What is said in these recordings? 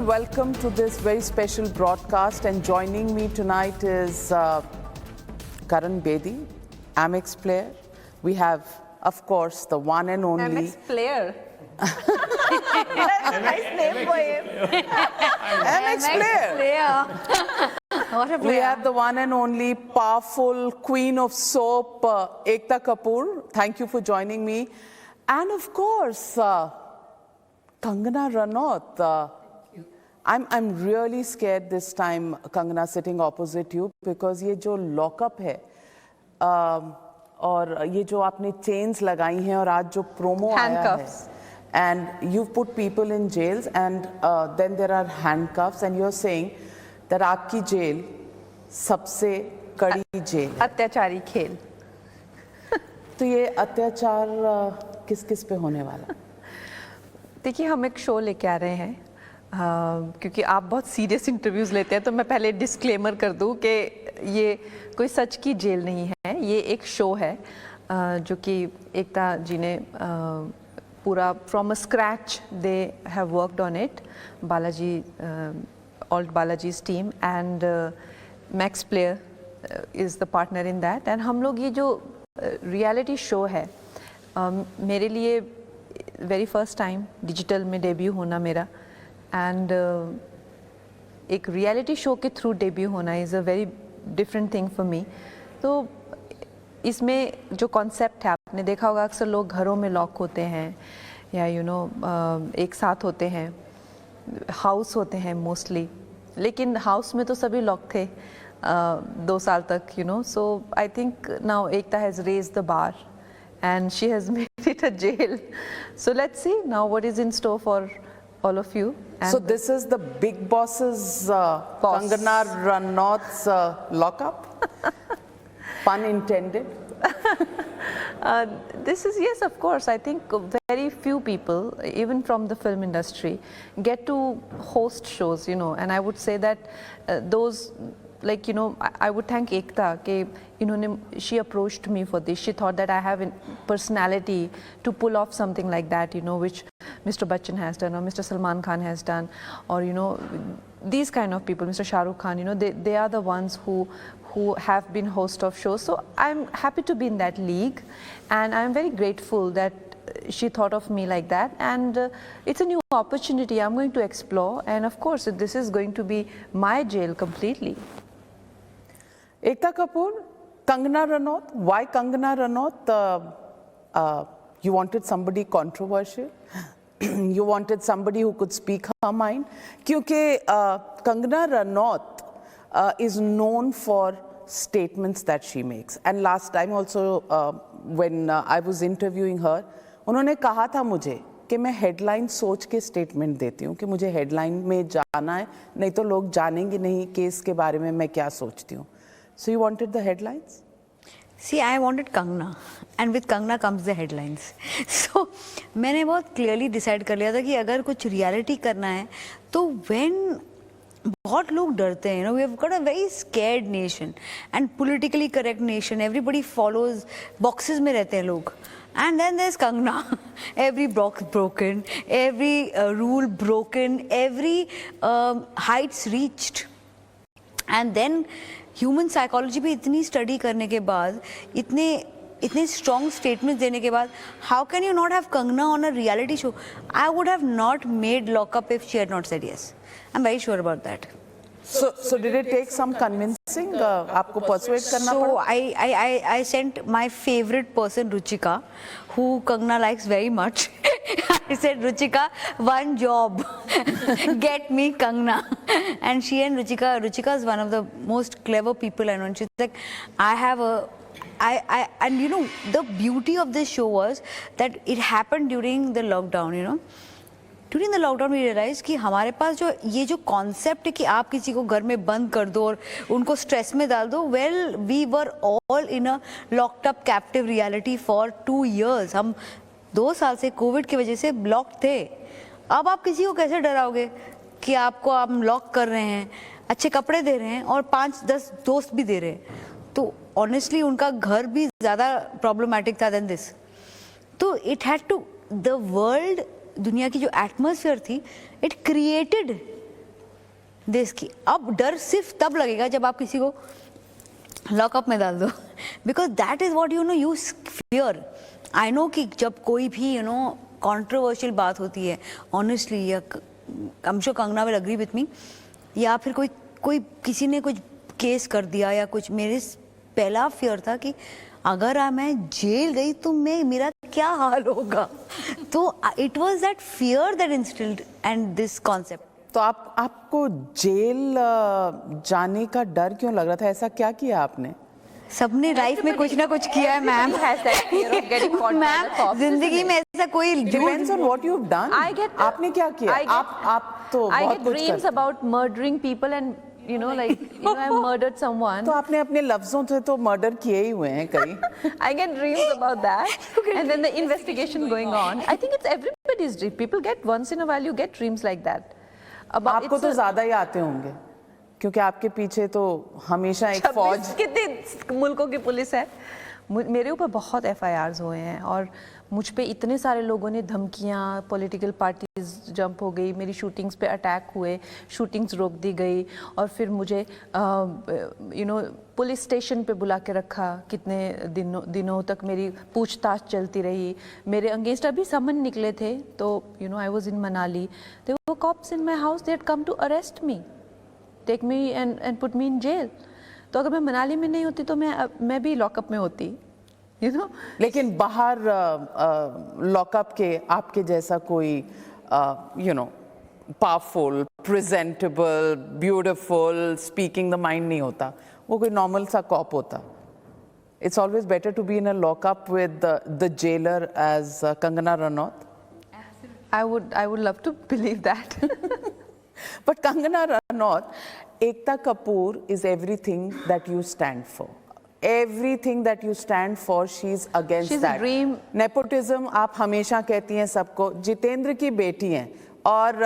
Welcome to this very special broadcast, and joining me tonight is Karan Bedi, Amex player. We have, of course, the one and only Amex player. That's a nice name for him. Amex player. What a player. We have the one and only powerful queen of soap, Ekta Kapoor. Thank you for joining me. And of course, Kangana Ranaut. I'm really scared this time, Kangana, sitting opposite you, because ये जो lockup है और ये जो आपने chains लगाई हैं और आज जो promo आया है, and you've put people in jails, and then there are handcuffs, and you're saying that आपकी jail सबसे कड़ी jail है. अत्याचारी खेल. तो ये अत्याचार किस पे होने वाला? देखिए, हम एक शो लेके आ रहे हैं. क्योंकि आप बहुत सीरियस इंटरव्यूज़ लेते हैं, तो मैं पहले डिस्क्लेमर कर दूं कि ये कोई सच की जेल नहीं है. ये एक शो है जो कि एकता जी ने पूरा from a scratch they have worked on it. Balaji alt Balaji's team and Max Player is the partner in that. And हम लोग ये जो रियलिटी शो है, मेरे लिए वेरी फर्स्ट टाइम डिजिटल में डेब्यू होना मेरा, एंड एक रियलिटी शो के थ्रू डेब्यू होना is a very different thing for me. तो इसमें जो कॉन्सेप्ट है, आपने देखा होगा अक्सर लोग घरों में लॉक होते हैं या एक साथ होते हैं, हाउस होते हैं मोस्टली, लेकिन हाउस में तो सभी लॉक थे 2 साल तक. So I think now Ekta has raised the bar and she has made it a jail. So let's see now what is in store for all of you. And so this is the big boss's Kangana Ranaut's lockup? Pun intended. This is, yes, of course. I think very few people, even from the film industry, get to host shows, and I would say that those, I would thank Ekta कि she approached me for this. She thought that I have a personality to pull off something like that, which Mr. Bachchan has done, or Mr. Salman Khan has done, or these kind of people, Mr. Shah Rukh Khan, they are the ones who have been host of shows. So I'm happy to be in that league, and I'm very grateful that she thought of me like that, and it's a new opportunity I'm going to explore, and of course this is going to be my jail completely. Ekta Kapoor, Kangana Ranaut. Why Kangana Ranaut? You wanted somebody controversial. You wanted somebody who could speak her mind. Because Kangana Ranaut is known for statements that she makes. And last time also, when I was interviewing her, उन्होंने कहा था मुझे कि मैं headline सोच के statement देती हूँ कि मुझे हेडलाइन में जाना है, नहीं तो लोग जानेंगे नहीं कि इसके बारे में मैं क्या सोचती हूँ. So you wanted the headlines? See, I wanted Kangana, and with Kangana comes the headlines. So मैंने बहुत clearly decide कर लिया था कि अगर कुछ reality करना है, तो when बहुत लोग डरते हैं, we have got a very scared nation and politically correct nation. Everybody follows boxes में रहते हैं लोग. And then there's Kangana. Every box broken, every rule broken, every heights reached. And then human psychology पे इतनी study करने के बाद, इतने स्ट्रॉन्ग स्टेटमेंट्स देने के बाद, how can you not have Kangana on a reality show? I would have not made lockup if she had not said yes. I am very sure about that. So did it take some convincing? आपको persuade करना पड़ा? So I sent my favorite person, Ruchika, who Kangana likes very much. I said, Ruchika, one job, get me Kangana. And she and Ruchika is one of the most clever people I know. And she's like, and the beauty of this show was that it happened during the lockdown, During the lockdown, we realized कि हमारे पास ये जो concept है कि आप किसी को घर में बंद कर दो और उनको stress में डाल दो, well, we were all in a locked up captive reality for 2 years. हम 2 साल से कोविड की वजह से ब्लॉक थे. अब आप किसी को कैसे डराओगे कि आपको हम लॉक कर रहे हैं, अच्छे कपड़े दे रहे हैं और 5-10 दोस्त भी दे रहे हैं? तो ऑनेस्टली उनका घर भी ज़्यादा प्रॉब्लमैटिक था देन दिस. तो it had to, the world, दुनिया की जो एटमॉस्फेयर थी, इट क्रिएटेड देश की। अब डर सिर्फ तब लगेगा जब आप किसी को लॉकअप में डाल दो, because that is what you fear. I know कि जब कोई भी कंट्रोवर्शियल बात होती है, ऑनेस्टली, या I am sure Kangana will agree with me, या फिर कोई किसी ने कुछ केस कर दिया या कुछ, मेरे पहला फियर था कि अगर मैं जेल गई तो मेरा क्या हाल होगा। तो it was that fear that instilled and this concept. तो आपको जेल जाने का डर क्यों लग रहा था? ऐसा क्या किया आपने? सबने लाइफ में कुछ ना कुछ किया है मैम। मैम जिंदगी में ऐसा कोई depends on what you have done. आपने क्या किया? आप तो बहुत कुछ dreams about murdering people and I murdered someone. तो आपने अपने लफ्जों से तो मर्डर किए ही हुए हैं कई। I get dreams about that, and then the investigation going on. I think it's everybody's dream. People get once in a while you get dreams like that. आपको तो ज्यादा ही आते होंगे क्योंकि आपके पीछे तो हमेशा एक फौज। कितने मुल्कों की पुलिस है। मेरे ऊपर बहुत FIRs हुए हैं और मुझ पे इतने सारे लोगों ने धमकियाँ, पॉलिटिकल पार्टीज जंप हो गई, मेरी शूटिंग्स पे अटैक हुए, शूटिंग्स रोक दी गई और फिर मुझे पुलिस स्टेशन पे बुला के रखा। कितने दिनों तक मेरी पूछताछ चलती रही। मेरे अगेंस्ट अभी समन निकले थे तो I was in Manali, there were cops in my house, they had come to arrest me, take me and put me in jail. तो अगर मैं मनाली में नहीं होती तो मैं भी लॉकअप में होती, लेकिन बाहर लॉकअप के आपके जैसा कोई powerful, presentable, beautiful, speaking the mind नहीं होता। वो कोई नॉर्मल सा कॉप होता। It's always better to be in a lockup with the jailer as Kangana Ranaut. I would love to believe that. But Kangana Ranaut, Ekta Kapoor is everything that you stand for. Everything that you stand for, she's against She's that. a dream. Nepotism, आप हमेशा कहती हैं सबको। जितेंद्र की बेटी हैं और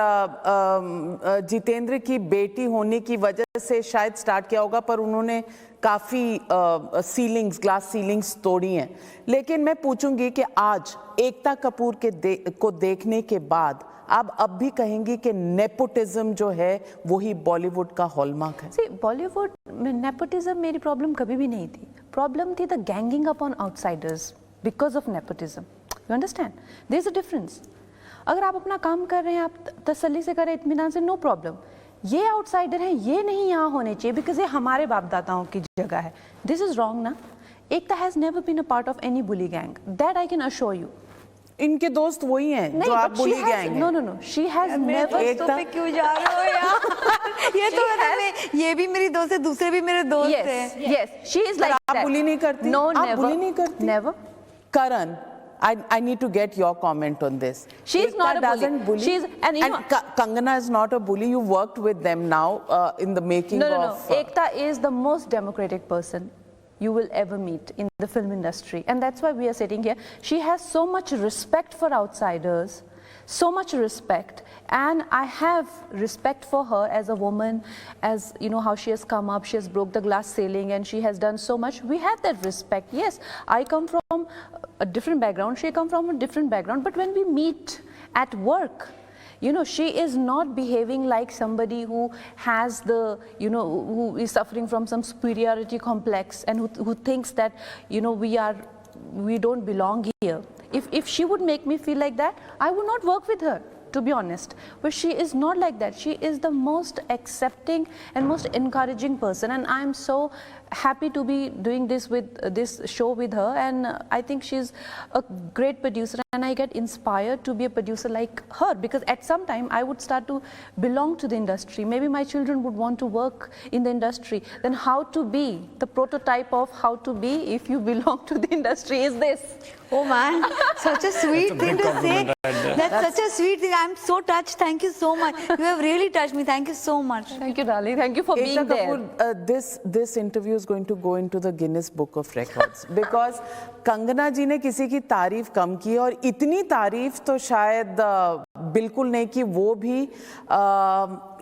जितेंद्र की बेटी होने की वजह से शायद स्टार्ट किया होगा, पर उन्होंने काफ़ी सीलिंग्स, ग्लास सीलिंग्स तोड़ी हैं। लेकिन मैं पूछूंगी कि आज एकता कपूर को देखने के बाद आप अब भी कहेंगी कि नेपोटिज्म जो है वही बॉलीवुड का हॉलमार्क है? See, बॉलीवुड में नेपोटिज्म मेरी प्रॉब्लम कभी भी नहीं थी। प्रॉब्लम थी the ganging up on outsiders because of nepotism. You understand, there is a difference. अगर आप अपना काम कर रहे हैं, आप तसल्ली से करें, इत्मीनान से, नो प्रॉब्लम। ये आउटसाइडर हैं, ये नहीं यहाँ होने चाहिए बिकॉज ये हमारे बाप दादाओं की जगह है। दिस इज रॉन्ग ना। Ekta has never been a part of any bully gang, that I can assure you. इनके दोस्त वही हैं जो आप बुली गैंग हैं। No, she has never. दोस्तों पे क्यों जा रहे हो यार? ये तो ये भी मेरी दोस्त है, दूसरे भी मेरे दोस्त हैं। Yes, she is like that. आप बुली नहीं करती? No, आप never. बुली नहीं करती? Never. Karan, I need to get your comment on this. She is not a bully. Doesn't bully. She is, and Kangana is not a bully. You worked with them now in the making of. No. Ekta is the most democratic person you will ever meet in the film industry, and that's why we are sitting here. She has so much respect for outsiders, so much respect, and I have respect for her as a woman, as how she has come up, she has broke the glass ceiling, and she has done so much. We have that respect. Yes, I come from a different background, she come from a different background, but when we meet at work, she is not behaving like somebody who has the, who is suffering from some superiority complex and who thinks that, we don't belong here. If she would make me feel like that, I would not work with her, to be honest. But she is not like that. She is the most accepting and most encouraging person, and I am so happy to be doing this show with her, and I think she's a great producer, and I get inspired to be a producer like her, because at some time I would start to belong to the industry. Maybe my children would want to work in the industry. Then how to be the prototype of how to be if you belong to the industry is this. Oh man, such a sweet thing to say. That's such a sweet thing. I'm so touched. Thank you so much. You have really touched me. Thank you so much. Thank you, darling. Thank you for being there. Kapoor, this interview is going to go into the Guinness Book of Records because Kangana जी ने किसी की तारीफ कम की और इतनी तारीफ तो शायद बिल्कुल नहीं की। वो भी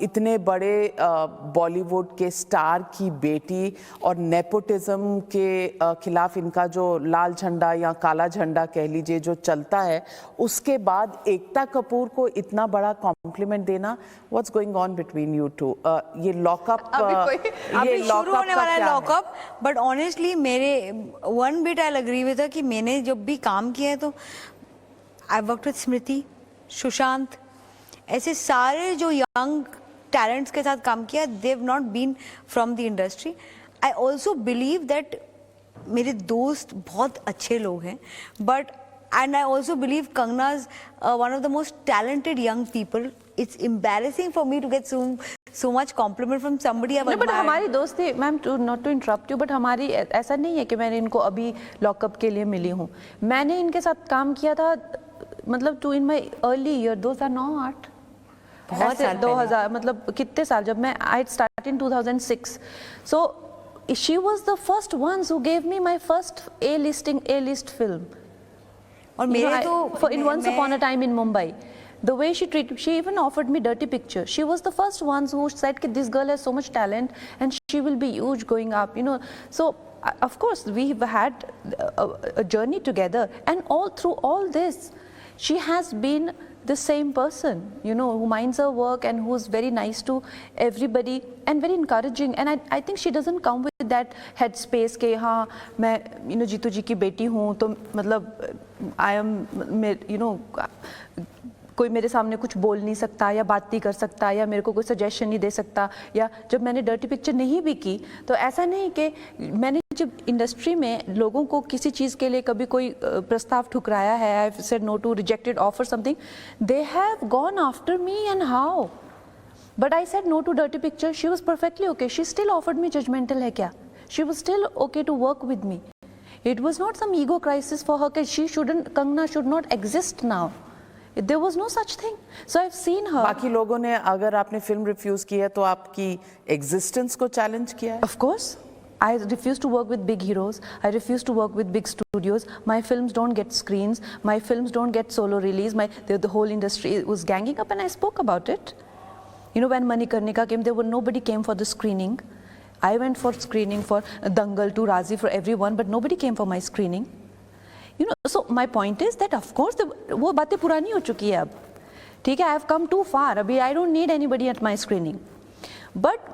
इतने बड़े बॉलीवुड के स्टार की बेटी और नेपोटिज्म के खिलाफ इनका जो लाल झंडा या काला झंडा कह लीजिए जो चलता है, उसके बाद एकता कपूर को इतना बड़ा कॉम्प्लीमेंट देना, what's going on between you two? ये लॉकअप अभी शुरू होने वाला है लॉकअप, बट ऑनेस्टली मेरे one bit I agree with कि मैंने जब भी काम किया है तो I worked with Smriti, Sushant, ऐसे सारे जो यंग टैलेंट्स के साथ काम किया, they have not been from the industry. I also believe that मेरे दोस्त बहुत अच्छे लोग हैं, but and I also believe Kangana's one of the most talented young people. It's embarrassing for me to get so much compliment from somebody I've admired. But हमारी दोस्ती, ma'am, not to interrupt you, but हमारी ऐसा नहीं है कि मैंने इनको अभी लॉकअप के लिए मिली हूँ. मैंने इनके साथ काम किया था, मतलब to in my early year 2009-8, बहुत साल 2000, मतलब कितने साल, जब मैं I start in 2006. So she was the first ones who gave me my first A list film. और मेरे तो in Once Upon a Time in Mumbai, the way she treated, she even offered me Dirty Picture. She was the first ones who said that this girl has so much talent and she will be huge going up, you know. So of course we've had a journey together, and all through all this she has been the same person, you know, who minds her work and who's very nice to everybody and very encouraging. And I think she doesn't come with that headspace के हाँ मैं, you know, Jitu जी की बेटी हूँ तो मतलब I am, you know, कोई मेरे सामने कुछ बोल नहीं सकता या बात नहीं कर सकता या मेरे को कोई सजेशन नहीं दे सकता. या जब मैंने डर्टी पिक्चर नहीं भी की तो ऐसा नहीं कि मैंने जब इंडस्ट्री में लोगों को किसी चीज़ के लिए कभी कोई प्रस्ताव ठुकराया है, I have said no to, rejected offer something, they have gone after me and how. But I said no to Dirty Picture, she was perfectly okay, she still offered me judgemental है क्या, she was still okay to work with me. It was not some ego crisis for her that she shouldn't, Kangana should not exist now. There was no such thing. So I've seen her. बाकी लोगों ने, अगर आपने film refuse की है तो आपकी existence को चैलेंज किया है? Of course. I refuse to work with big heroes. I refuse to work with big studios. My films don't get screens. My films don't get solo release. The whole industry was ganging up, and I spoke about it. You know, when Manikarnika came, nobody came for the screening. I went for screening for Dangal to Razi, for everyone, but nobody came for my screening. You know, so my point is that of course वो बातें पुरानी हो चुकी है अब, ठीक है. I have come too far. अभी I don't need anybody at my screening. But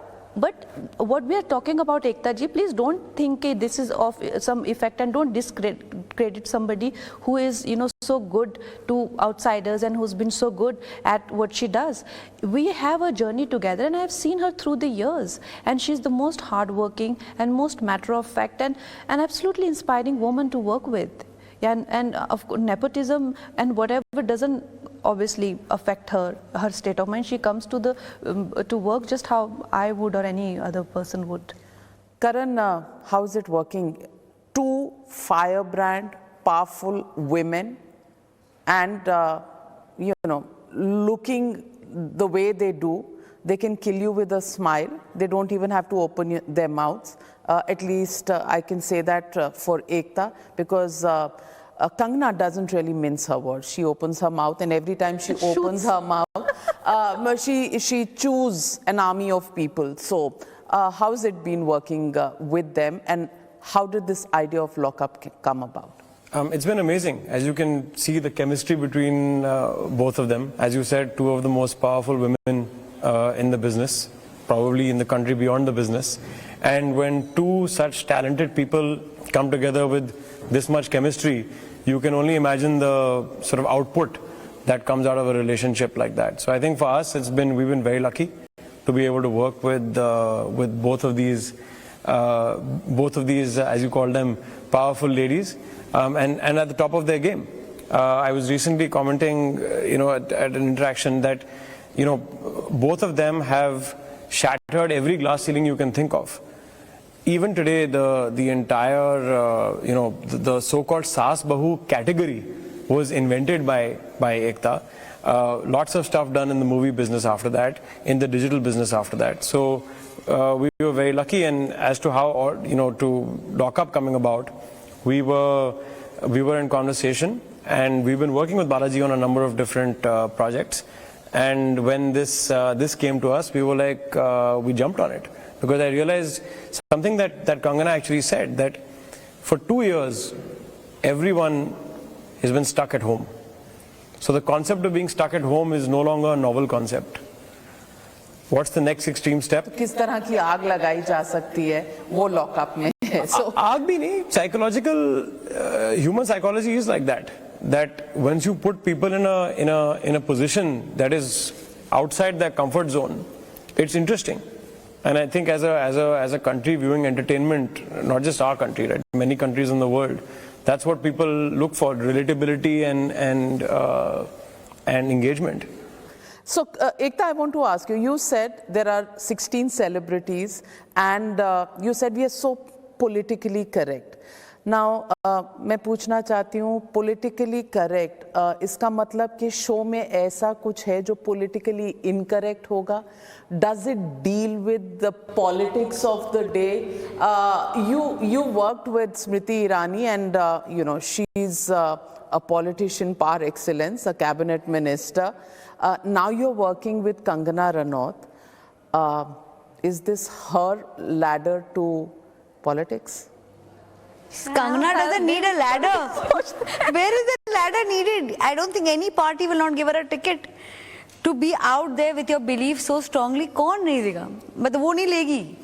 what we are talking about, Ekta ji, please don't think this is of some effect, and don't discredit somebody who is, you know, so good to outsiders and who's been so good at what she does. We have a journey together, and I have seen her through the years, and she's the most hardworking and most matter of fact and an absolutely inspiring woman to work with. Yeah, and of course nepotism and whatever doesn't obviously affect her state of mind. She comes to the to work just how I would or any other person would. Karan, how is it working? Two firebrand, powerful women, and you know, looking the way they do, they can kill you with a smile. They don't even have to open their mouths. At least I can say that for Ekta, because Kangana doesn't really mince her words. She opens her mouth, and every time she opens her mouth, she chews an army of people. So how's it been working with them, and how did this idea of lockup come about? It's been amazing. As you can see, the chemistry between both of them. As you said, two of the most powerful women in the business, probably in the country beyond the business. And when two such talented people come together with this much chemistry, you can only imagine the sort of output that comes out of a relationship like that. So I think for us, we've been very lucky to be able to work with both of these, as you call them, powerful ladies, and at the top of their game. I was recently commenting, at an interaction that, both of them have shattered every glass ceiling you can think of. Even today, the entire, the so-called Saas Bahu category was invented by Ekta. Lots of stuff done in the movie business after that, in the digital business after that. So we were very lucky. And as to how, to Lockup coming about, we were in conversation, and we've been working with Balaji on a number of different projects. And when this came to us, we were like, we jumped on it. Because I realized something that Kangana actually said, that for 2 years, everyone has been stuck at home. So the concept of being stuck at home is no longer a novel concept. What's the next extreme step? किस तरह की आग लगाई जा सकती है वो lockup में है. So आग भी नहीं, psychological, human psychology is like that. That once you put people in a position that is outside their comfort zone, it's interesting. And I think as a country viewing entertainment, not just our country, right? Many countries in the world, that's what people look for: relatability and engagement. So, Ekta, I want to ask you, you said there are 16 celebrities and you said we are so politically correct. Now, मैं पूछना चाहती हूँ politically correct, इसका मतलब कि show में ऐसा कुछ है जो politically incorrect होगा? Does it deal with the politics of the day? You worked with Smriti Irani and you know, she's a politician par excellence, a cabinet minister. Now you're working with Kangana Ranaut. Is this her ladder to politics? Kangana doesn't need a ladder. Where is the ladder needed? I don't think any party will not give her a ticket to be out there with your belief so strongly. कौन नहीं देगा? मतलब वो नहीं लेगी.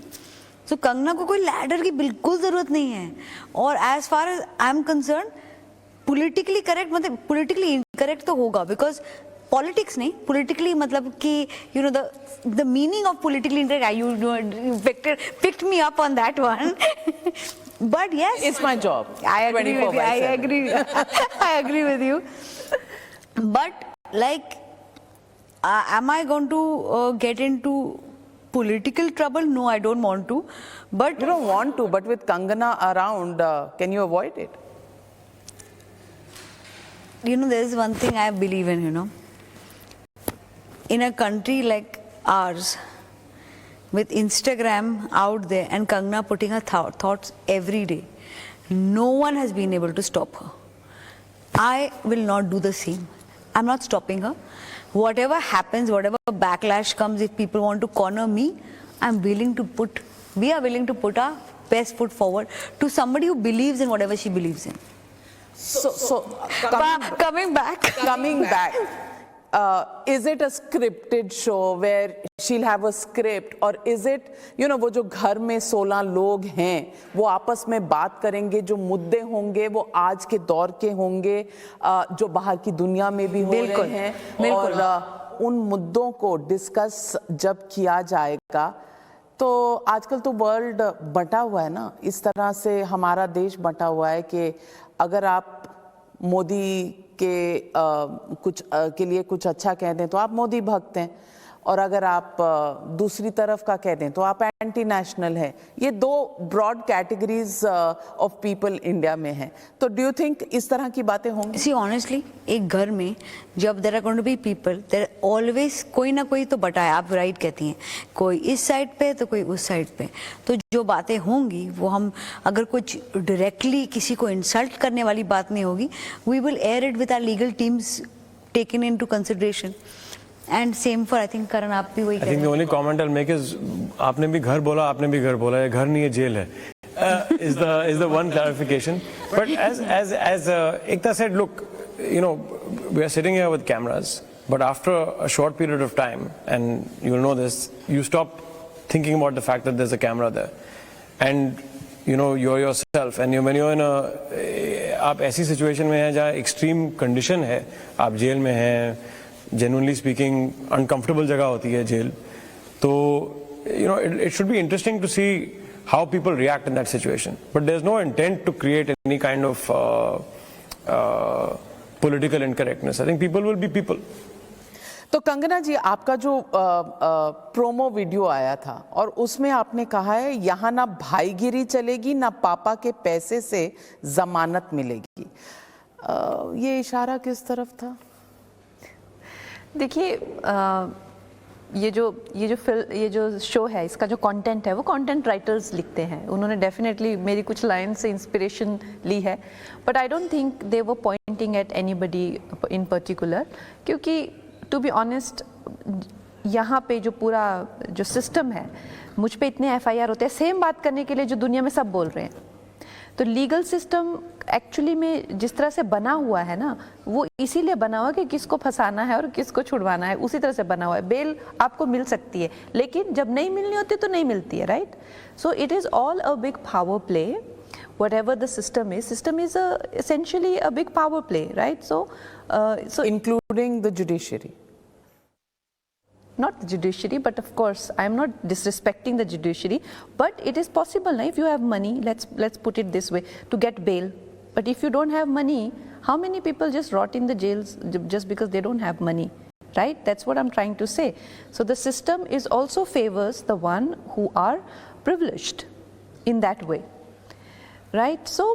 So Kangana को कोई ladder की बिल्कुल जरूरत नहीं है. और as far as I'm concerned, politically correct मतलब politically incorrect तो होगा, because politics नहीं, politically मतलब कि you know the meaning of politically incorrect. You picked me up on that one. But yes, It's my job. I agree with you. I 24/7. agree. I agree with you. But like, am I going to get into political trouble? No, I don't want to. But You don't want to, but with Kangana around, can you avoid it? you know, there is one thing I believe in. You know, in a country like ours, with Instagram out there and Kangana putting her thoughts every day, no one has been able to stop her. I will not do the same. I'm not stopping her. Whatever happens, whatever backlash comes, if people want to corner me, we are willing to put our best foot forward to somebody who believes in whatever she believes in. So Coming back. Is it a scripted show where she'll have a script, or is it, you know, वो जो घर में 16 लोग हैं वो आपस में बात करेंगे, जो मुद्दे होंगे वो आज के दौर के होंगे, जो बाहर की दुनिया में भी हो रहे हैं, और उन मुद्दों को डिस्कस जब किया जाएगा, तो आजकल तो वर्ल्ड बटा हुआ है ना, इस तरह से हमारा देश बटा हुआ है कि अगर आप मोदी के कुछ के लिए कुछ अच्छा कह दें तो आप मोदी भक्त हैं, और अगर आप दूसरी तरफ का कह दें तो आप एंटी नेशनल हैं. ये दो broad categories of people India में हैं. तो डू यू थिंक इस तरह की बातें होंगी? See, honestly, एक घर में जब there are going to be people, there always कोई ना कोई तो बटा है. आप राइट कहती हैं, कोई इस साइड पे तो कोई उस साइड पे. तो जो बातें होंगी वो हम, अगर कुछ डायरेक्टली किसी को इंसल्ट करने वाली बात नहीं होगी, we will air it with our legal teams taken into consideration. And same for, I think, Karan, आप भी वही I think the only comment I'll make is, आपने भी घर बोला, आपने भी घर बोला, ये घर नहीं है, जेल है. Is the one clarification. But as Ekta said, look, you know, we are sitting here with cameras, but after a short period of time, and you'll know this, you stop thinking about the fact that there's a camera there, and you know, you're yourself, and when you're in आप ऐसी situation में हैं जहाँ extreme condition है, आप jail में हैं, genuinely speaking, uncomfortable जगह होती है जेल, तो you know, it should be interesting to see how people react in that situation. But there's no intent to create any kind of political incorrectness. I think people will be people. तो कंगना जी, आपका जो promo video आया था और उसमें आपने कहा है यहाँ ना भाईगिरी चलेगी ना पापा के पैसे से जमानत मिलेगी, ये इशारा किस तरफ था? देखिए, ये जो शो है, इसका जो कंटेंट है वो कंटेंट राइटर्स लिखते हैं. उन्होंने डेफिनेटली मेरी कुछ लाइन से इंस्पिरेशन ली है, but I don't think they were Poynting eight anybody in particular, क्योंकि टू बी ऑनेस्ट यहाँ पे जो पूरा जो सिस्टम है, मुझ पे इतने FIR होते हैं सेम बात करने के लिए जो दुनिया में सब बोल रहे हैं। तो लीगल सिस्टम एक्चुअली में जिस तरह से बना हुआ है ना, वो इसीलिए बना हुआ है कि किसको फंसाना है और किसको छुड़वाना है, उसी तरह से बना हुआ है। बेल आपको मिल सकती है, लेकिन जब नहीं मिलनी होती तो नहीं मिलती है, right? So it is all a big power play. Whatever the system is essentially a big power play, right? So including the judiciary. Not the judiciary, but of course I am not disrespecting the judiciary, but it is possible now, if you have money, let's put it this way, to get bail. But if you don't have money, how many people just rot in the jails just because they don't have money, right? That's what I'm trying to say. So the system is also favors the one who are privileged in that way, right? So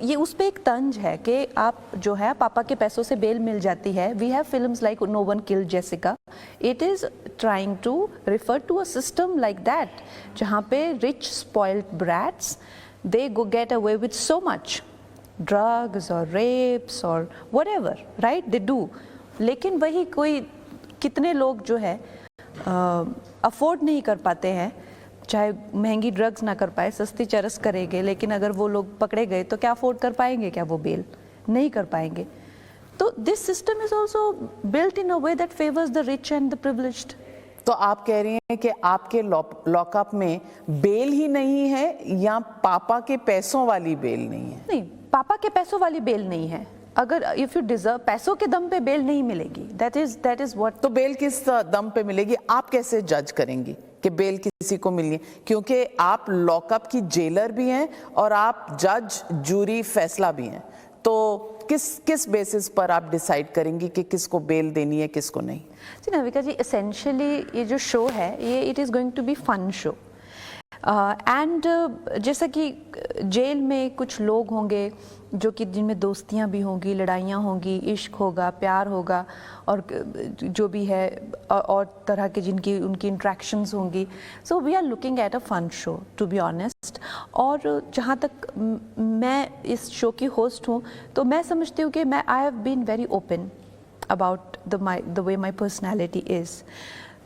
ये उस पे एक तंज है कि आप जो है पापा के पैसों से बेल मिल जाती है. We have films like No One Killed Jessica. It is trying to refer to a system like that, जहाँ पे rich spoiled brats they go get away with so much drugs और रेप्स और whatever, right? They do. लेकिन वही कोई कितने लोग जो है अफोर्ड नहीं कर पाते हैं, चाहे महंगी ड्रग्स ना कर पाए, सस्ती चरस करेंगे, लेकिन अगर वो लोग पकड़े गए तो क्या अफोर्ड कर पाएंगे? क्या वो बेल नहीं कर पाएंगे? तो this system is also built in a way that favours the rich and the privileged. तो आप कह रही हैं कि आपके लॉकअप में बेल ही नहीं है या पापा के पैसों वाली बेल नहीं है? नहीं, पापा के पैसों वाली बेल नहीं है. अगर इफ यू डिजर्व, पैसों के दम पे बेल नहीं मिलेगी. That is what. तो बेल किस दम पे मिलेगी? आप कैसे जज करेंगी कि बेल किसी को मिली है? क्योंकि आप लॉकअप की जेलर भी हैं और आप जज, जूरी, फैसला भी हैं. तो किस बेसिस पर आप डिसाइड करेंगी कि किसको बेल देनी है, किसको नहीं? जी नविका जी, एसेंशियली ये जो शो है ये it is going to be fun show. And जैसा कि जेल में कुछ लोग होंगे जो कि जिनमें दोस्तियां भी होंगी, लड़ाइयाँ होंगी, इश्क होगा, प्यार होगा और जो भी है और तरह के जिनकी उनकी इंट्रैक्शंस होंगी. So we are looking at a fun show to be honest. और जहाँ तक मैं इस शो की होस्ट हूँ तो मैं समझती हूँ कि मैं I have been very open about the way my personality is.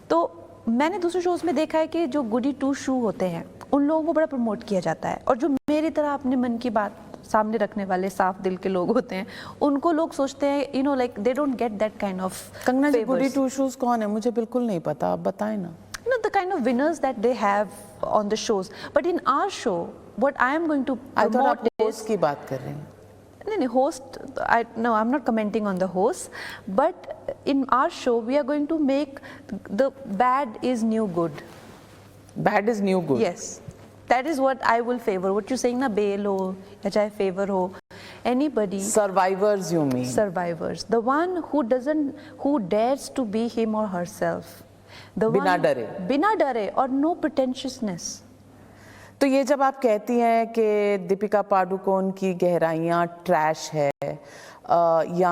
तो मैंने दूसरे शोज़ में देखा है कि जो गुडी टू शू होते हैं उन लोगों को बड़ा प्रमोट किया जाता है, और जो मेरी तरह अपने मन की बात सामने रखने वाले साफ दिल के लोग होते हैं उनको लोग सोचते हैं you know like they don't get that kind of. Kangana ji, goody two shoes कौन है? मुझे बिल्कुल नहीं पता, आप बताएं ना. You know the kind of winners that they have on the shows, but in our show what I am going to promote is host की बात कर रहे हैं. No, host. No, I'm not commenting on the host, but in our show we are going to make the bad is new good. Bad is new good. Yes, that is what I will favor. What you're saying na, bail ho ya chahe favor ho, anybody. Survivors, you mean? Survivors, the one who dares to be him or herself, the बिना one डरे. बिना डरे और no pretentiousness. तो ये जब आप कहती हैं कि दीपिका पादुकोण की गहराइयाँ ट्रैश है या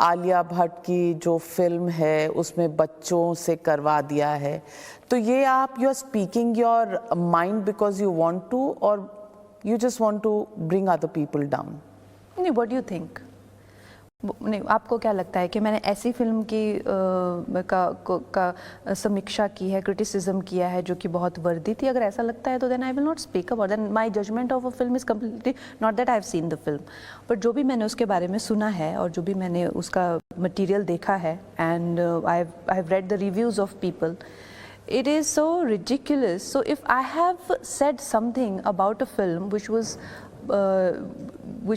आलिया भट्ट की जो फिल्म है उसमें बच्चों से करवा दिया है, तो ये आप you are speaking your mind because you want to, और you just want to bring other people down? नहीं, व्हाट डू यू थिंक? नहीं, आपको क्या लगता है कि मैंने ऐसी फिल्म की का समीक्षा की है, क्रिटिसिज्म किया है जो कि बहुत वर्दी थी? अगर ऐसा लगता है तो then I will not speak about. Then my judgement of a film is completely not that I have seen the film, but जो भी मैंने उसके बारे में सुना है और जो भी मैंने उसका मटेरियल देखा है and I have read the reviews of people, it is so ridiculous. So if I have said something about a film which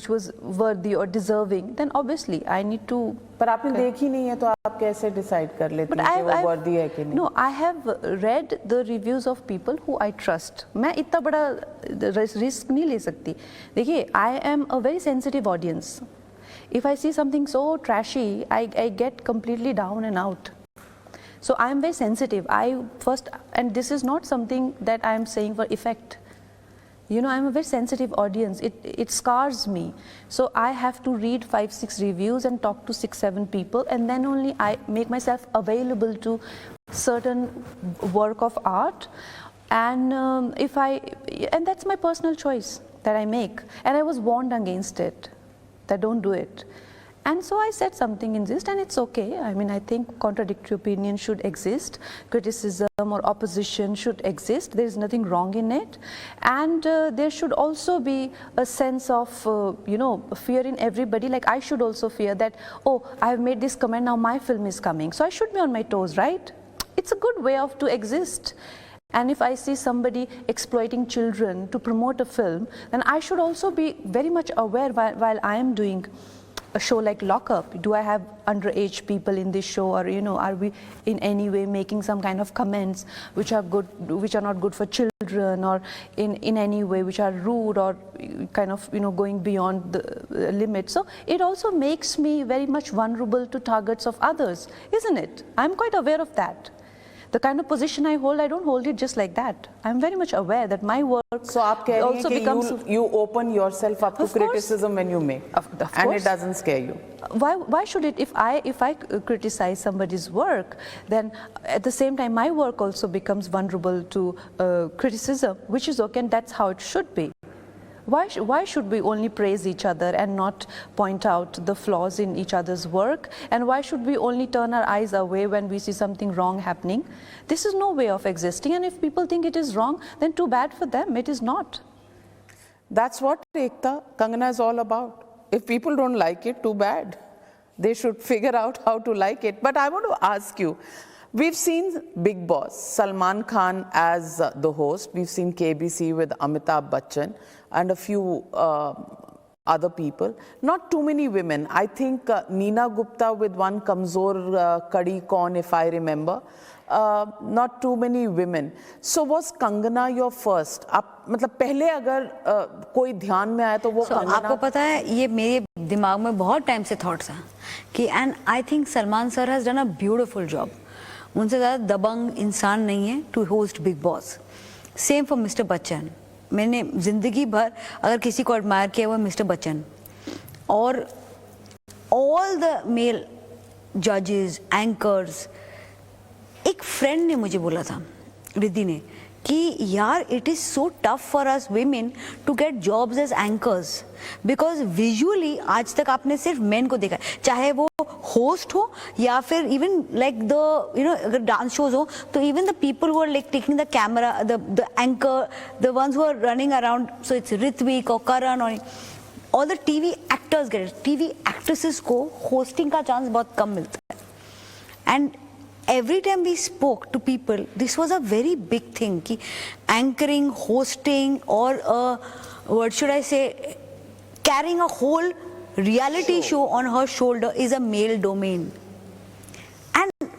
was worthy or deserving, then obviously I need to. पर आपने देखी नहीं है तो आप कैसे decide कर लेती हैं कि वो वर्दी है कि नहीं? No, I have read the reviews of people who I trust. मैं इतना बड़ा रिस्क नहीं ले सकती. देखिए, I am a very sensitive audience. If I see something so trashy, I get completely down and out. So I am very sensitive. And this is not something that I am saying for effect. You know, I am a very sensitive audience. It scars me. So I have to read 5-6 reviews and talk to 6-7 people, and then only I make myself available to certain work of art. And and that's my personal choice that I make. And I was warned against it, that don't do it. And so I said something in this, and it's okay. I mean, I think contradictory opinion should exist, criticism or opposition should exist. There is nothing wrong in it, and there should also be a sense of, fear in everybody. Like I should also fear that, oh, I have made this comment, now my film is coming, so I should be on my toes, right? It's a good way to exist. And if I see somebody exploiting children to promote a film, then I should also be very much aware while I am doing a show like Lock Up. Do I have underage people in this show, or are we in any way making some kind of comments which are not good for children, or in any way which are rude or kind of going beyond the limit? So it also makes me very much vulnerable to targets of others, isn't it? I'm quite aware of that. The kind of position I hold, I don't hold it just like that. I'm very much aware that my work so also becomes... you open yourself up to criticism when you make, and it doesn't scare you. Why should it? If I criticize somebody's work, then at the same time my work also becomes vulnerable to criticism, which is okay, and that's how it should be. Why should we only praise each other and not point out the flaws in each other's work? And why should we only turn our eyes away when we see something wrong happening? This is no way of existing, and if people think it is wrong, then too bad for them, it is not. That's what Ekta, Kangana is all about. If people don't like it, too bad. They should figure out how to like it. But I want to ask you, we've seen Big Boss, Salman Khan as the host. We've seen KBC with Amitabh Bachchan and a few other people. Not too many women. I think Neena Gupta with one Kamzor Kadi Kaun, if I remember. Not too many women. So was Kangana your first? मतलब पहले अगर कोई ध्यान में आया तो वो Kangana... आपको पता है ये मेरे दिमाग में बहुत टाइम से थॉट्स हैं कि and I think Salman sir has done a beautiful job. उनसे ज़्यादा दबंग इंसान नहीं है to host Bigg Boss. Same for Mr Bachchan. मैंने ज़िंदगी भर अगर किसी को एडमायर किया हुआ मिस्टर बच्चन, और ऑल द मेल जजेस एंकर्स. एक फ्रेंड ने मुझे बोला था, रिद्धि ने, कि यार it is so tough for us women to get jobs as anchors because visually आज तक आपने सिर्फ मेन को देखा है, चाहे वो होस्ट हो या फिर इवन लाइक द अगर डांस शोज हो तो even the people who are like taking the camera, the anchor, the ones who are running around, so it's Hrithik और करण और all the TV actors get it. TV actresses को hosting का chance बहुत कम मिलता है. And every time we spoke to people, this was a very big thing कि anchoring, hosting or what should I say, carrying a whole reality show on her shoulder is a male domain. And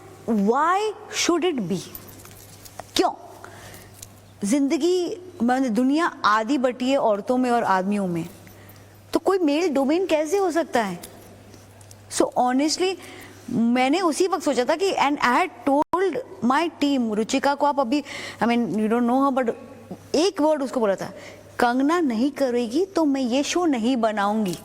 why should it be? क्यों? जिंदगी दुनिया आधी बटी है औरतों में और आदमियों में, तो कोई मेल डोमेन कैसे हो सकता है? So honestly मैंने उसी वक्त सोचा था कि and I had told my team, Ruchika को आप अभी I mean you don't know her but एक वर्ड उसको बोला था, कंगना नहीं करेगी तो मैं ये शो नहीं बनाऊंगी.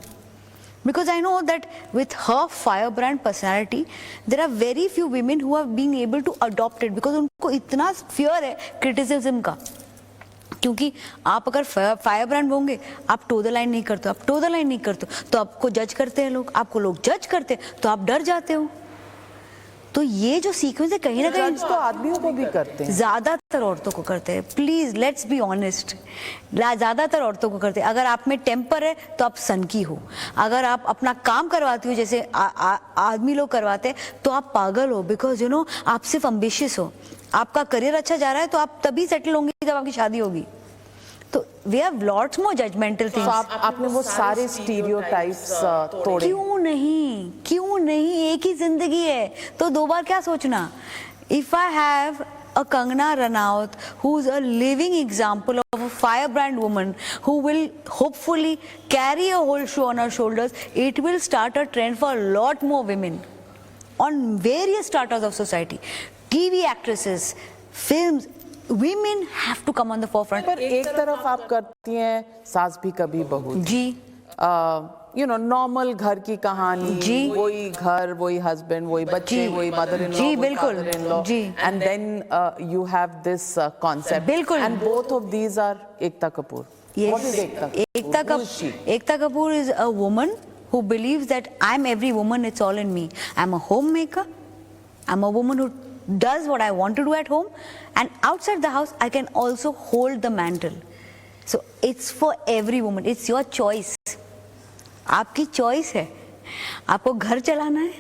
Because I know that with her fire brand personality there are very few women who are being able to adopt it because उनको इतना फियर है क्रिटिसिज्म का. क्योंकि आप अगर फायर ब्रांड होंगे, आप टो द लाइन नहीं करते, आप टो द लाइन नहीं करते तो आपको जज करते हैं लोग, आपको लोग जज करते हैं तो आप डर जाते हो. तो ये जो सीक्वेंस है कहीं ना कहीं तो आदमियों को भी करते हैं, ज्यादातर औरतों को करते हैं. प्लीज लेट्स बी ऑनेस्ट, ज्यादातर औरतों को करते हैं. अगर आप में टेम्पर है तो आप सनकी हो, अगर आप अपना काम करवाती हो जैसे आदमी लोग करवाते हैं तो आप पागल हो. बिकॉज यू नो आप सिर्फ एम्बिशियस हो, आपका करियर अच्छा जा रहा है तो आप तभी सेटल होंगे जब आपकी शादी होगी. तो we have lots more judgemental things. आपने वो सारे स्टीरियोटाइप्स तोड़े. क्यों नहीं एक ही जिंदगी है तो दो बार क्या सोचना. If I have a Kangana Ranaut who's a living example of a firebrand woman who will hopefully carry a whole show on her shoulders, it will start a trend for a lot more women on various stratas of society. TV actresses, films, women have to come on the forefront. पर एक तरफ आप करती हैं सास भी कभी बहू जी, यू नो नॉर्मल घर की कहानी जी, वही घर, वही हस्बैंड, वही बच्चे, वही मदर इन लॉ, जी बिल्कुल जी. And then you have this concept बिल्कुल. And both of these are Ekta Kapoor. Yes. What is Ekta Kapoor? Ekta Kapoor is a woman who believes that I'm every woman, it's all in me. I'm a homemaker. I'm a woman who does what I want to do at home, and outside the house I can also hold the mantle. So it's for every woman. It's your choice. आपकी choice है. आपको घर चलाना है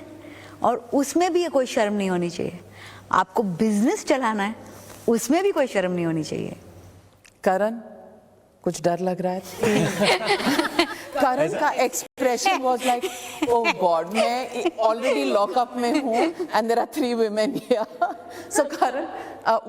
और उसमें भी कोई शर्म नहीं होनी चाहिए. आपको business चलाना है, उसमें भी कोई शर्म नहीं होनी चाहिए. करण, कुछ डर लग रहा है? करण का expression was like, oh God, मैं ऑलरेडी लॉकअप में हूँ and there are 3 women here. So Karan,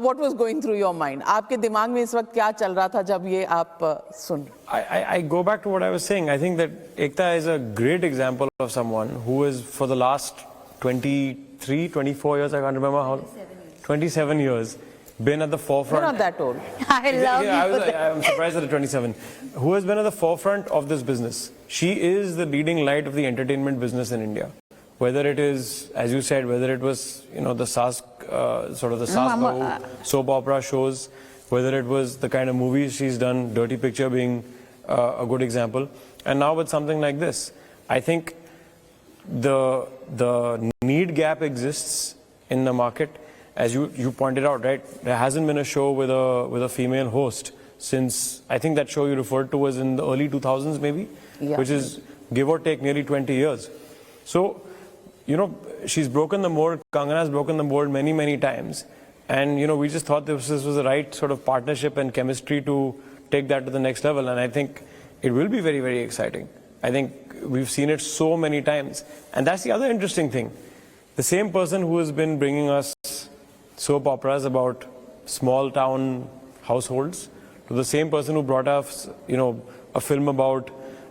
what was going through your mind? आपके दिमाग में इस वक्त क्या चल रहा था जब ये आप सुन? I go back to what I was saying. I think that Ekta is a great example of someone who is, for the last 23, 24 years, I can't remember how, 27 years, been at the forefront. You're not that old. I love you. I'm surprised at the 27. Who has been at the forefront of this business. She is the leading light of the entertainment business in India. Whether it is, as you said, whether it was, you know, the sort of the soap opera shows, whether it was the kind of movies she's done, Dirty Picture being a good example, and now with something like this. I think the need gap exists in the market. As you pointed out, right, there hasn't been a show with a female host since, I think that show you referred to was in the early 2000s maybe, which is give or take nearly 20 years. So, you know, she's broken the mold, Kangana's broken the mold many, many times. And, you know, we just thought this was the right sort of partnership and chemistry to take that to the next level. And I think it will be very, very exciting. I think we've seen it so many times. And that's the other interesting thing. The same person who has been bringing us soap operas about small town households to the same person who brought us, you know, a film about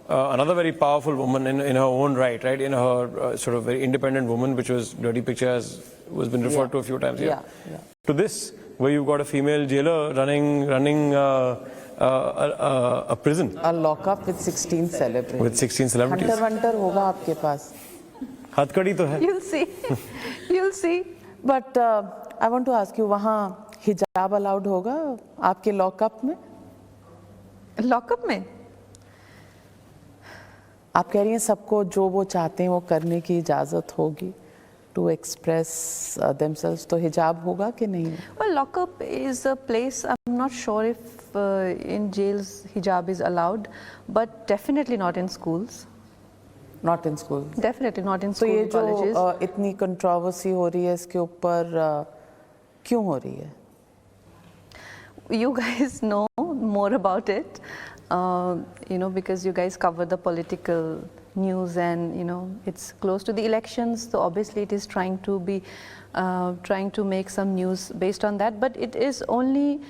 another very powerful woman in her own right, in her sort of very independent woman, which was Dirty Picture, as was been referred to a few times here. To this, where you've got a female jailer running a prison. A lockup with 16 celebrities. With 16 celebrities. Hunter होगा आपके पास. हथकड़ी तो है. You'll see. You'll see. But I want to ask you, वहाँ हिजाब allowed होगा आपके lockup में? लॉकअप में? आप कह रही हैं सबको जो वो चाहते हैं वो करने की इजाज़त होगी, to express themselves, तो हिजाब होगा कि नहीं? Well, lockup is a place, I'm not sure if in jails hijab is allowed, but definitely not in schools. Not in school. Definitely not in तो school ये colleges. जो इतनी कंट्रोवर्सी हो रही है इसके ऊपर क्यों हो रही है? You guys know more about it, you know, because you guys cover the political news and, you know, it's close to the elections, so obviously it is trying to make some news based on that, but it is only,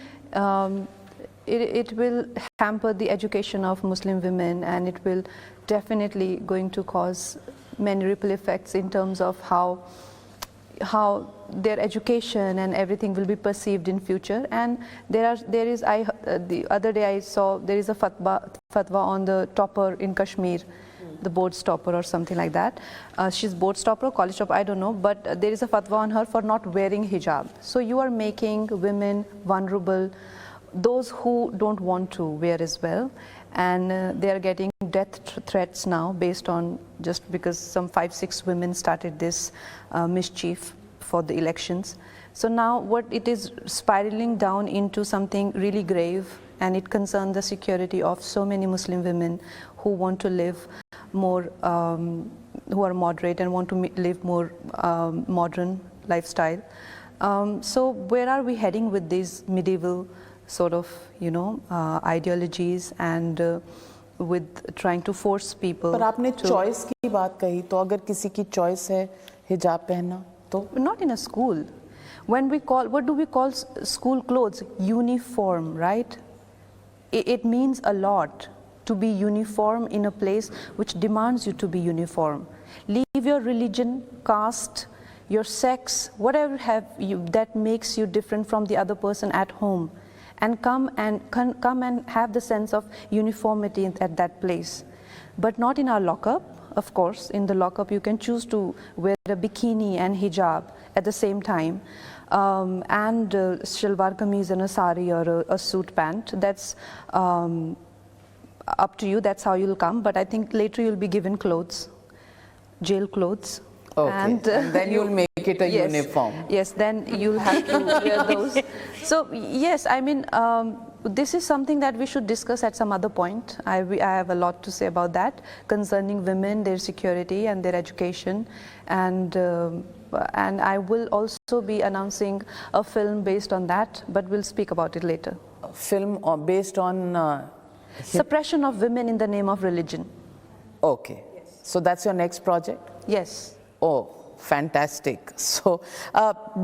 it will hamper the education of Muslim women, and it will definitely going to cause many ripple effects in terms of how their education and everything will be perceived in future. And there is the other day I saw there is a fatwa on the topper in Kashmir, the board stopper or something like that. She's board stopper or college topper, I don't know, but there is a fatwa on her for not wearing hijab. So you are making women vulnerable, those who don't want to wear as well, and they are getting death threats now based on just because some 5-6 women started this mischief for the elections. So now what it is spiraling down into something really grave, and it concerns the security of so many Muslim women who want to live more, who are moderate and want to live more modern lifestyle. So where are we heading with these medieval sort of, you know, ideologies and with trying to force people? पर आपने choice की बात कही, तो अगर किसी की choice है हिजाब पहनना, तो? Not in a school. When we call, what do we call school clothes? Uniform, right? It means a lot to be uniform in a place which demands you to be uniform. Leave your religion, caste, your sex, whatever have you that makes you different from the other person at home, and come and have the sense of uniformity at that place. But not in our lockup. Of course, in the lockup you can choose to wear a bikini and hijab at the same time, and shalwar kameez and a sari or a suit pant. That's up to you, that's how you'll come, but I think later you'll be given clothes, jail clothes. Okay. And then you'll make it a yes, uniform. Yes, then you'll have to wear those. So yes, I mean, this is something that we should discuss at some other point. I have a lot to say about that concerning women, their security and their education, and I will also be announcing a film based on that, but we'll speak about it later. A film based on suppression of women in the name of religion. Okay. Yes. So that's your next project? Yes. Oh, fantastic. So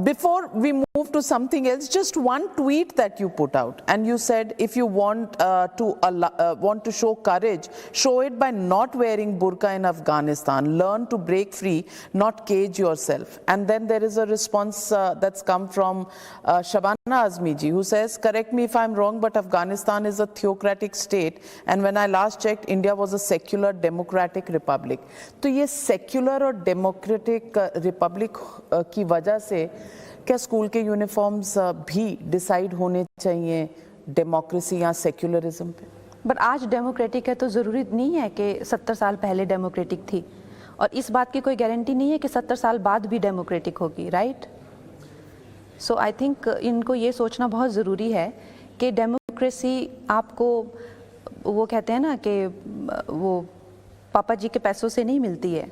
before we move to something else, just one tweet that you put out, and you said if you want to show courage, show it by not wearing burqa in Afghanistan. Learn to break free, not cage yourself. And then there is a response that's come from Shabana Azmi ji, who says, correct me if I'm wrong, but Afghanistan is a theocratic state, and when I last checked, India was a secular democratic republic. So ये secular और democratic Republic की वजह से क्या school के uniforms भी decide होने चाहिए डेमोक्रेसी या सेक्युलरिज्म पे? बट आज डेमोक्रेटिक है तो ज़रूरी नहीं है कि 70 साल पहले डेमोक्रेटिक थी, और इस बात की कोई गारंटी नहीं है कि 70 साल बाद भी डेमोक्रेटिक होगी, राइट? सो आई थिंक इनको ये सोचना बहुत ज़रूरी है कि डेमोक्रेसी आपको, वो कहते हैं ना कि वो पापा जी के पैसों से नहीं मिलती है,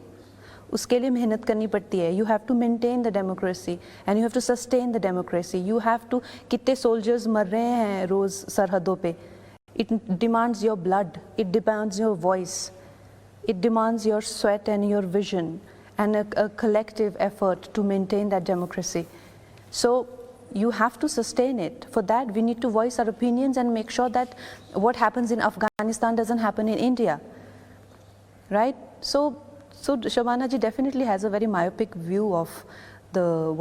उसके लिए मेहनत करनी पड़ती है. You have to maintain the democracy and you have to sustain the democracy. You have to, कितने सोल्जर्स मर रहे हैं रोज़ सरहदों पे. It demands your blood, it demands your voice, it demands your sweat and your vision and a collective effort to maintain that democracy. So you have to sustain it. For that, we need to voice our opinions and make sure that what happens in Afghanistan doesn't happen in India, right? So Shabana ji definitely has a very myopic view of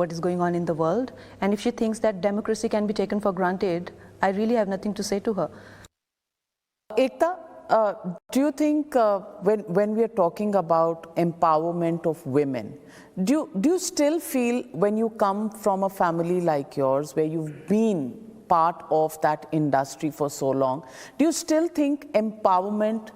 what is going on in the world, and if she thinks that democracy can be taken for granted, I really have nothing to say to her. Ekta, do you think when we are talking about empowerment of women, do you still feel, when you come from a family like yours where you've been part of that industry for so long, do you still think empowerment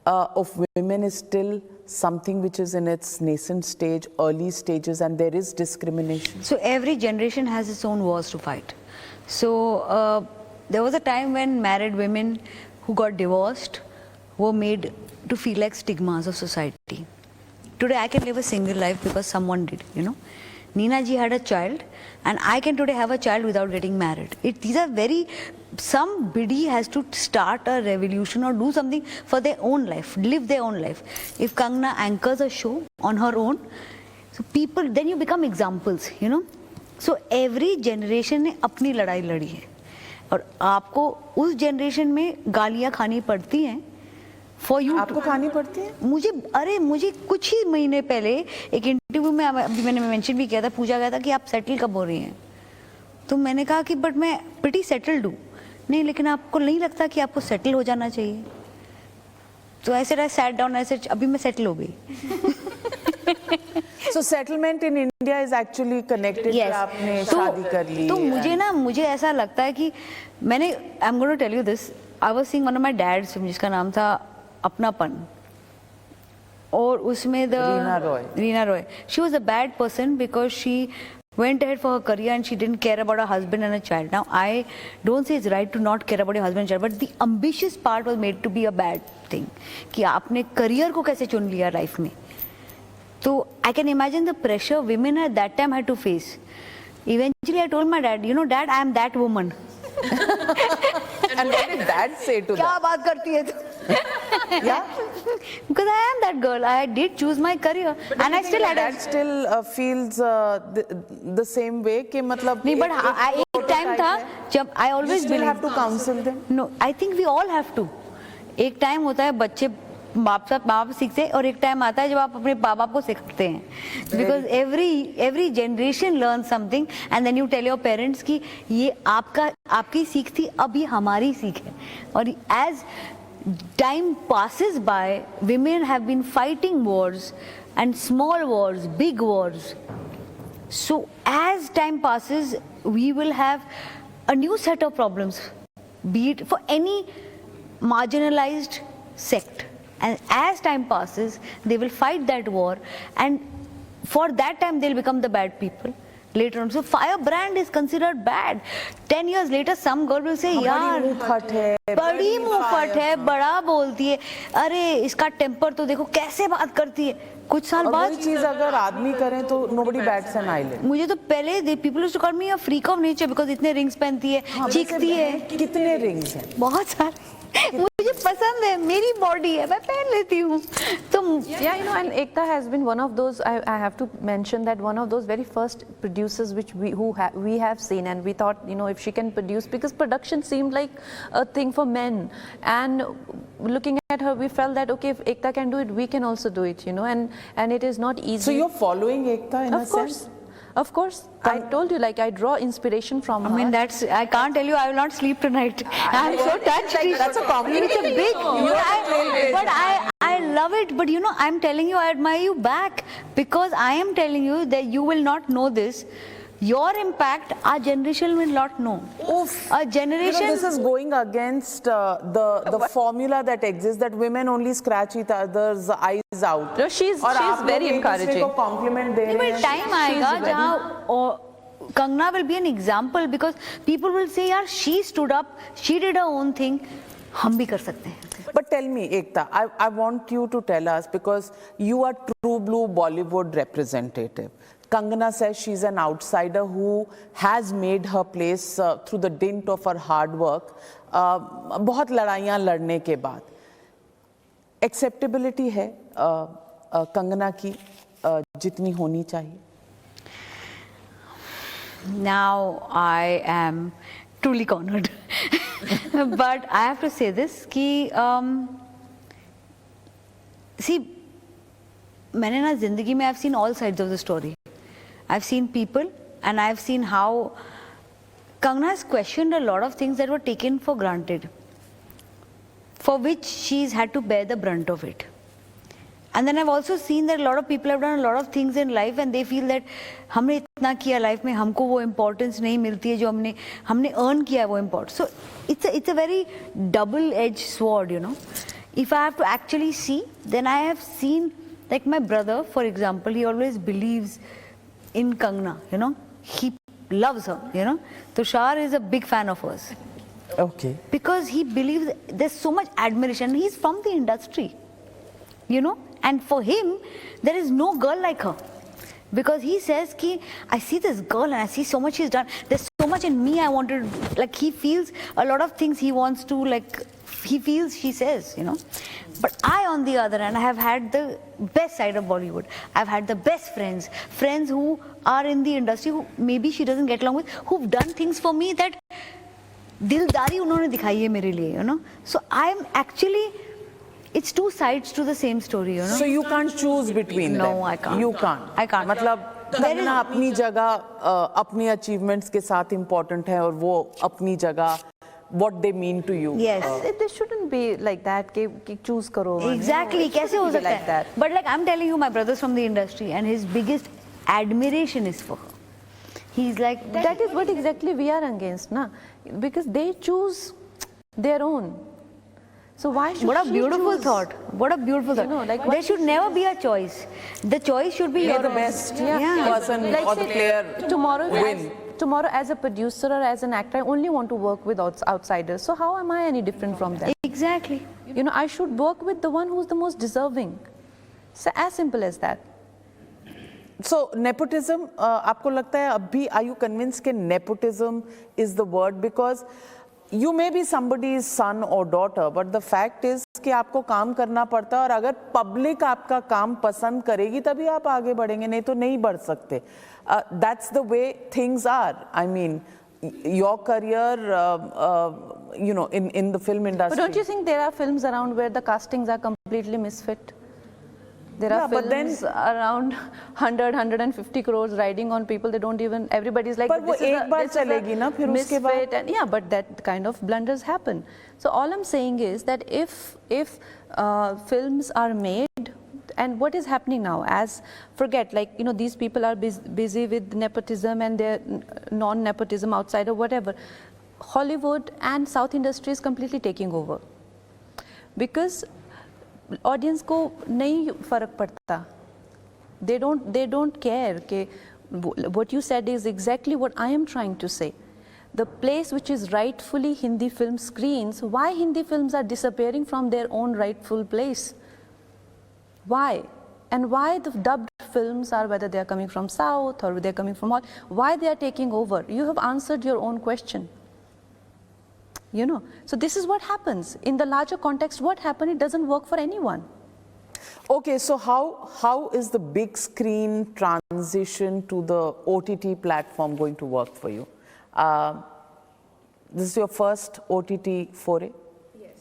of women is still something which is in its nascent stage, early stages, and there is discrimination? So every generation has its own wars to fight. So there was a time when married women who got divorced were made to feel like stigmas of society. Today I can live a single life because someone did, you know. Neena ji had a child, and I can today have a child without getting married. These are somebody has to start a revolution or do something for their own life, live their own life. If Kangana anchors a show on her own, so people, then you become examples, you know. So every generation ने अपनी लड़ाई लड़ी है, और आपको उस generation में गालियाँ खानी पड़ती हैं. For you आपको खानी पड़ती है? मुझे कुछ ही महीने पहले एक इंटरव्यू में अभी मैंने मेंशन भी किया था, पूछा गया था कि आप सेटल कब हो रही हैं, तो मैंने कहा कि बट मैं प्रीटी सेटल्ड हूँ. नहीं, लेकिन आपको नहीं लगता कि आपको सेटल हो जाना चाहिए? तो ऐसे सैट डाउन, ऐसे अभी मैं सेटल हो गई. So settlement in India is actually connected to आपने शादी कर ली. तो मुझे ऐसा लगता है कि मैंने, I'm going to tell you this, I was seeing one of my dad's film जिसका नाम था अपनापन, और उसमें Reena Roy, she was a bad person because she went ahead for her career and she didn't care about her husband and a child. Now I don't say it's right to not care about your husband and child, but the ambitious part was made to be a bad thing, कि आपने career को कैसे चुन लिया life में. So I can imagine the pressure women at that time had to face. Eventually I told my dad, you know, Dad, I am that woman. And what did Dad say to that? क्या बात करती है तू? Yeah, because I am that girl. I did choose my career, but and I still had. Dad still feels the same way कि मतलब. नहीं, but एक time था जब I always still have to counsel them. No, I think we all have to. एक time होता है बच्चे बाप सीखते हैं, और एक टाइम आता है जब आप अपने माँ बाप को सिखाते हैं. Because every generation learns something, and then you tell your parents कि ये आपकी सीख थी, अब ये हमारी सीख है. और as time passes by, women have been fighting wars, and small wars, big wars. So as time passes, we will have a new set of problems, be it for any marginalized sect, and as time passes they will fight that war, and for that time they'll become the bad people later on. So firebrand is considered bad. 10 years later some girl will say, यार बड़ी मुंहफट है, बड़ा बोलती है, अरे इसका temper तो देखो कैसे बात करती है. कुछ साल बाद वही चीज अगर आदमी करें तो nobody bats an eyelid. मुझे तो पहले people used to call me a freak of nature because इतने रिंग्स पहनती है, चीखती है. कितने रिंग्स हैं? बहुत सारे. मुझे पसंद है, मेरी बॉडी है, मैं पहन लेती हूँ. तो yeah, you know, and Ekta has been one of those. I have to mention that one of those very first producers which we have seen, and we thought, you know, if she can produce, because production seemed like a thing for men, and looking at her we felt that okay, if Ekta can do it, we can also do it, you know, and it is not easy. So you're following Ekta in a sense? Of course, I told you, like I draw inspiration from her. I mean, that's, I can't tell you, I will not sleep tonight. I'm so touched. That's a compliment. It's a big, but I love it. But you know, I'm telling you, I admire you back, because I am telling you that you will not know this. Your impact, our generation will not know. Oof. Our generation. You know, this is going against the formula that exists, that women only scratch each other's eyes out. No, she's very encouraging. Compliment दे रहे हैं. Time आएगा जहाँ Kangana will be an example, because people will say, यार, she stood up, she did her own thing, हम भी कर सकते हैं. But tell me, Ekta, I want you to tell us, because you are true blue Bollywood representative. Kangana says she's an outsider who has made her place through the dint of her hard work. बहुत लड़ाइयाँ लड़ने के बाद acceptability है कंगना की जितनी होनी चाहिए. Now I am truly cornered. But I have to say this कि see, मैंने ना जिंदगी में I've seen all sides of the story. I've seen people, and I've seen how Kangana has questioned a lot of things that were taken for granted, for which she's had to bear the brunt of it. And then I've also seen that a lot of people have done a lot of things in life, and they feel that हमने इतना किया life में, हमको वो importance नहीं मिलती है जो हमने earn किया है वो important. So it's a very double-edged sword, you know. If I have to actually see, then I have seen, like my brother, for example, he always believes in Kangana, you know, he loves her, you know. Tushar is a big fan of hers. Okay. Because he believes there's so much admiration. He's from the industry, you know, and for him, there is no girl like her. Because he says, ki, I see this girl and I see so much she's done. There's so much in me I want to, like, he feels a lot of things he wants to, like, he feels, she says, you know. But I, on the other hand, I have had the best side of Bollywood. I've had the best friends who are in the industry, who maybe she doesn't get along with, who've done things for me that dildari unhone dikhai hai mere liye, you know. So I'm actually, it's two sides to the same story, you know. So you can't choose between them. No, I can't. You can't. I can't. मतलब कंगना अपनी जगह अपनी achievements के साथ important है, और वो अपनी जगह what they mean to you. Yes. They shouldn't be like that, कि choose करो. Exactly. कैसे हो सकता है? That. But like I'm telling you, my brother's from the industry, and his biggest admiration is for her. He's like, that is what exactly we are against, na? Because they choose their own. So why should what a she beautiful choose? thought. What a beautiful thought. You know, like there should never be a choice. The choice should be You're your the own. best Yeah. person Like or the say, player. Tomorrow as a producer or as an actor, I only want to work with outsiders. So how am I any different from them? Exactly. You know, I should work with the one who's the most deserving. So as simple as that. So nepotism, आपको लगता है अभी, are you convinced कि nepotism is the word? Because you may be somebody's son or daughter, but the fact is कि आपको काम करना पड़ता है, और अगर public आपका काम पसंद करेगी तभी आप आगे बढ़ेंगे, नहीं तो नहीं बढ़ सकते. That's the way things are. I mean, your career, you know, in the film industry. But don't you think there are films around where the castings are completely misfit? There are films around 100, 150 crores riding on people. They don't even, everybody's like, but वो एक बार चलेगी ना, फिर उसके बाद. And yeah, but that kind of blunders happen. So all I'm saying is that if films are made, and what is happening now, as forget, like, you know, these people are busy with nepotism and their non-nepotism outside or whatever. Hollywood and South industry is completely taking over. Because audience को नहीं फर्क पड़ता. They don't care. कि what you said is exactly what I am trying to say. The place which is rightfully Hindi film screens, why Hindi films are disappearing from their own rightful place? Why? And why the dubbed films are, whether they are coming from South or they are coming from all, why they are taking over? You have answered your own question. You know, so this is what happens. In the larger context, what happened? It doesn't work for anyone. Okay, so how is the big screen transition to the OTT platform going to work for you? This is your first OTT foray? Yes.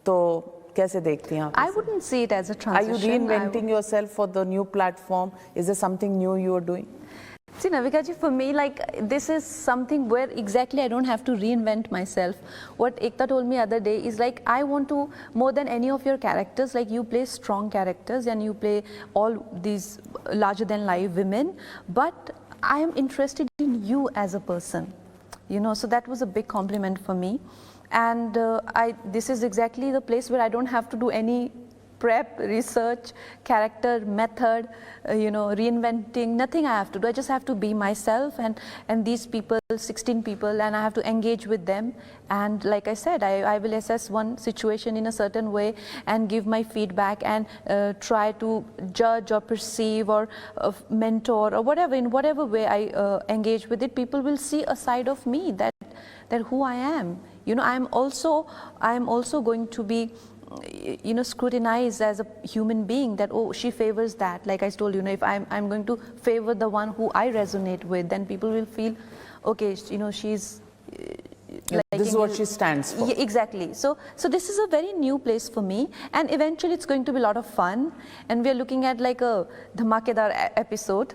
So, कैसे देखती हैं आप? I wouldn't see it as a transition. Are you reinventing yourself for the new platform? Is there something new you are doing? See, Navika ji, for me, like, this is something where exactly I don't have to reinvent myself. What Ekta told me other day is like, I want to, more than any of your characters, like you play strong characters and you play all these larger than life women, but I am interested in you as a person, you know, so that was a big compliment for me. And this is exactly the place where I don't have to do any prep, research, character, method, you know, reinventing, nothing I have to do. I just have to be myself and these people, 16 people, and I have to engage with them. And like I said, I will assess one situation in a certain way and give my feedback and try to judge or perceive or mentor or whatever, in whatever way I engage with it, people will see a side of me that who I am. You know, I am also going to be, you know, scrutinized as a human being, that, oh, she favors that. Like I told you, know, if I'm going to favor the one who I resonate with, then people will feel, okay, you know, she's this is what she stands for. Yeah, exactly. So this is a very new place for me, and eventually it's going to be a lot of fun, and we are looking at like a dhamakedar episode.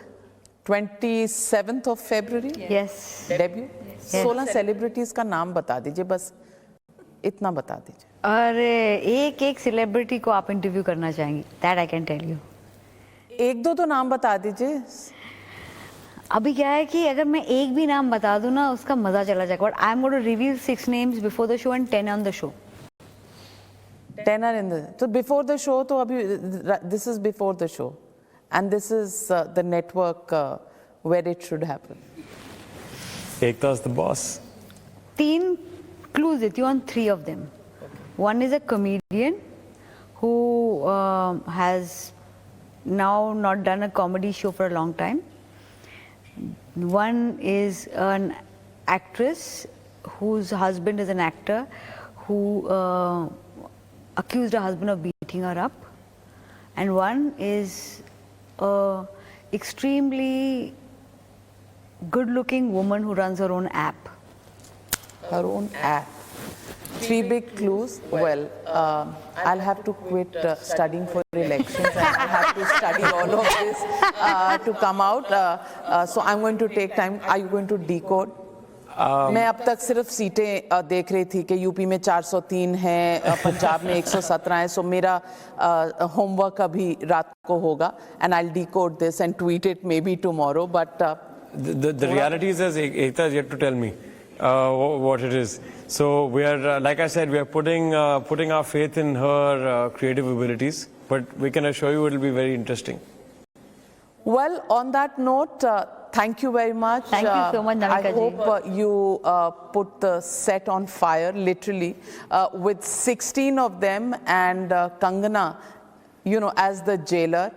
27th of February? Yes. Debut? 16 celebrities का नाम बता दीजिए, बस इतना बता दीजिए. अरे एक सेलिब्रिटी को आप इंटरव्यू करना चाहेंगी, that I can tell you. एक दो तो नाम बता दीजिए. अभी क्या है कि अगर मैं एक भी नाम बता दूं ना, उसका मजा चला जाएगा. But I am going to reveal 6 names before the show and 10 on the show. 10 are in the, so before the show, तो अभी this is before the show, and this is the network where it should happen. Ekta's the boss. 3 clues देती हूँ on 3 of them. One is a comedian who has now not done a comedy show for a long time. One is an actress whose husband is an actor who accused her husband of beating her up. And one is a extremely good-looking woman who runs her own app. Her own app. 3 big clues. Well, I'll have to quit studying for elections, and I'll have to study all of this to come out. So I'm going to take time. Are you going to decode? मैं अब तक सिर्फ सीटें देख रही थी कि UP में 403 हैं, पंजाब में 117 हैं, सो मेरा होमवर्क अभी रात को होगा, and I'll decode this and tweet it maybe tomorrow. But the reality is, as Ekta is yet to tell me what it is. So we are, like I said, we are putting our faith in her creative abilities, but we can assure you it will be very interesting. Well, on that note, thank you very much. Thank you so much, Navika I hope you put the set on fire, literally, with 16 of them and Kangana, you know, as the jailer.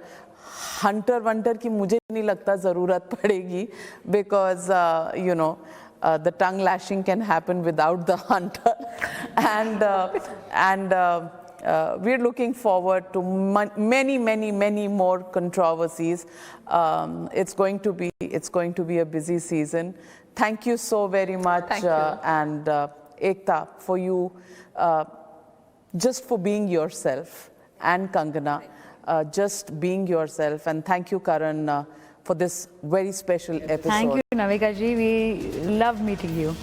Hunter Wonder की मुझे नहीं लगता ज़रूरत पड़ेगी, because you know, the tongue lashing can happen without the hunter, and we're looking forward to many more controversies. It's going to be a busy season. Thank you so very much. Thank you. And Ekta, for you, just for being yourself, and Kangana, just being yourself. And thank you, Karan, for this very special episode. Thank you, Navika ji. We love meeting you.